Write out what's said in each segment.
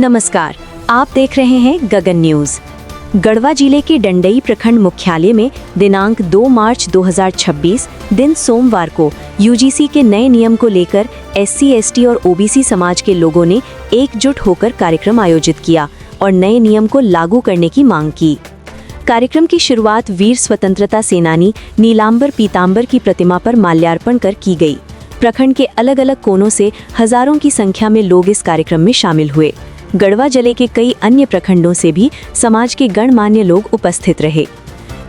नमस्कार, आप देख रहे हैं गगन न्यूज। गढ़वा जिले के डंडई प्रखंड मुख्यालय में दिनांक 2 मार्च 2026 दिन सोमवार को यूजीसी के नए नियम को लेकर एससी, एसटी और ओबीसी समाज के लोगों ने एकजुट होकर कार्यक्रम आयोजित किया और नए नियम को लागू करने की मांग की। कार्यक्रम की शुरुआत वीर स्वतंत्रता सेनानी नीलांबर पीतांबर की प्रतिमा पर माल्यार्पण कर की गई। प्रखंड के अलग अलग कोनों से हजारों की संख्या में लोग इस कार्यक्रम में शामिल हुए। गढ़वा जिले के कई अन्य प्रखंडों से भी समाज के गणमान्य लोग उपस्थित रहे।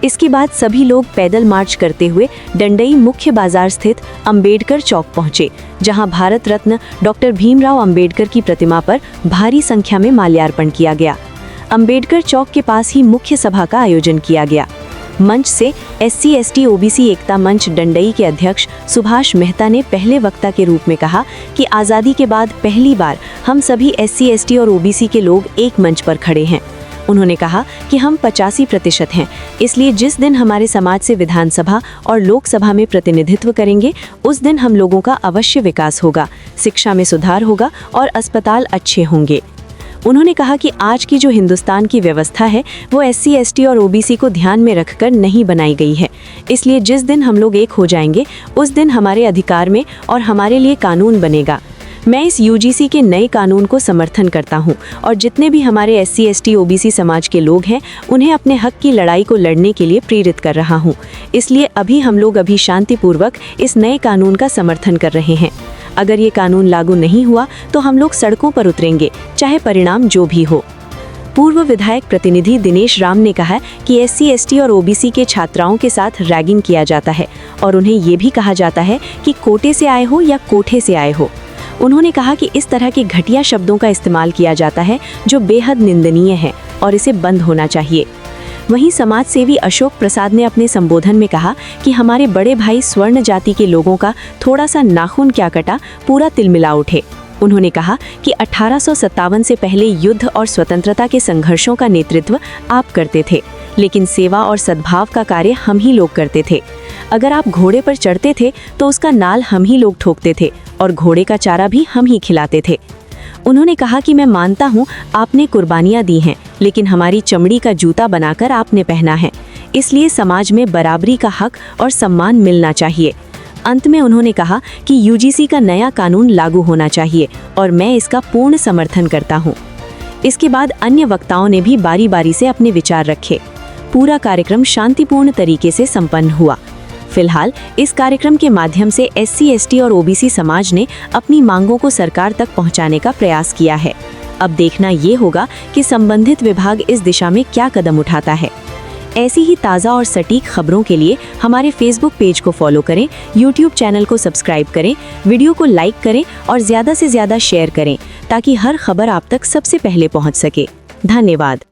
इसके बाद सभी लोग पैदल मार्च करते हुए डंडई मुख्य बाजार स्थित अंबेडकर चौक पहुंचे, जहां भारत रत्न डॉक्टर भीमराव अंबेडकर की प्रतिमा पर भारी संख्या में माल्यार्पण किया गया। अंबेडकर चौक के पास ही मुख्य सभा का आयोजन किया गया। मंच से एससी, एसटी, ओबीसी एकता मंच डंडई के अध्यक्ष सुभाष मेहता ने पहले वक्ता के रूप में कहा कि आज़ादी के बाद पहली बार हम सभी एससी, एसटी और ओबीसी के लोग एक मंच पर खड़े हैं। उन्होंने कहा कि हम 85% हैं, इसलिए जिस दिन हमारे समाज से विधानसभा और लोकसभा में प्रतिनिधित्व करेंगे उस दिन हम लोगों का अवश्य विकास होगा, शिक्षा में सुधार होगा और अस्पताल अच्छे होंगे। उन्होंने कहा कि आज की जो हिंदुस्तान की व्यवस्था है वो एससी, एसटी और ओबीसी को ध्यान में रखकर नहीं बनाई गई है, इसलिए जिस दिन हम लोग एक हो जाएंगे उस दिन हमारे अधिकार में और हमारे लिए कानून बनेगा। मैं इस यूजीसी के नए कानून को समर्थन करता हूं और जितने भी हमारे एससी, एसटी, ओबीसी समाज के लोग हैं उन्हें अपने हक की लड़ाई को लड़ने के लिए प्रेरित कर रहा हूं। इसलिए हम लोग शांतिपूर्वक इस नए कानून का समर्थन कर रहे हैं। अगर ये कानून लागू नहीं हुआ तो हम लोग सड़कों पर उतरेंगे, चाहे परिणाम जो भी हो। पूर्व विधायक प्रतिनिधि दिनेश राम ने कहा कि एससी, एसटी और ओबीसी के छात्राओं के साथ रैगिंग किया जाता है और उन्हें ये भी कहा जाता है कि कोटे से आए हो या कोठे से आए हो। उन्होंने कहा कि इस तरह के घटिया शब्दों का इस्तेमाल किया जाता है जो बेहद निंदनीय है और इसे बंद होना चाहिए। वहीं समाज सेवी अशोक प्रसाद ने अपने संबोधन में कहा कि हमारे बड़े भाई स्वर्ण जाति के लोगों का थोड़ा सा नाखून क्या कटा, पूरा तिलमिला उठे। उन्होंने कहा कि 1857 से पहले युद्ध और स्वतंत्रता के संघर्षों का नेतृत्व आप करते थे, लेकिन सेवा और सद्भाव का कार्य हम ही लोग करते थे। अगर आप घोड़े पर चढ़ते थे तो उसका नाल हम ही लोग ठोकते थे और घोड़े का चारा भी हम ही खिलाते थे। उन्होंने कहा कि मैं मानता हूँ आपने कुर्बानियाँ दी हैं, लेकिन हमारी चमड़ी का जूता बनाकर आपने पहना है, इसलिए समाज में बराबरी का हक और सम्मान मिलना चाहिए। अंत में उन्होंने कहा कि यूजीसी का नया कानून लागू होना चाहिए और मैं इसका पूर्ण समर्थन करता हूँ। इसके बाद अन्य वक्ताओं ने भी बारी बारी से अपने विचार रखे। पूरा कार्यक्रम शांतिपूर्ण तरीके से संपन्न हुआ। फिलहाल इस कार्यक्रम के माध्यम से एससी, एसटी और ओबीसी समाज ने अपनी मांगों को सरकार तक पहुंचाने का प्रयास किया है। अब देखना ये होगा कि संबंधित विभाग इस दिशा में क्या कदम उठाता है। ऐसी ही ताज़ा और सटीक खबरों के लिए हमारे फेसबुक पेज को फॉलो करें, यूट्यूब चैनल को सब्सक्राइब करें, वीडियो को लाइक करें और ज़्यादा से ज़्यादा शेयर करें ताकि हर खबर आप तक सबसे पहले पहुंच सके। धन्यवाद।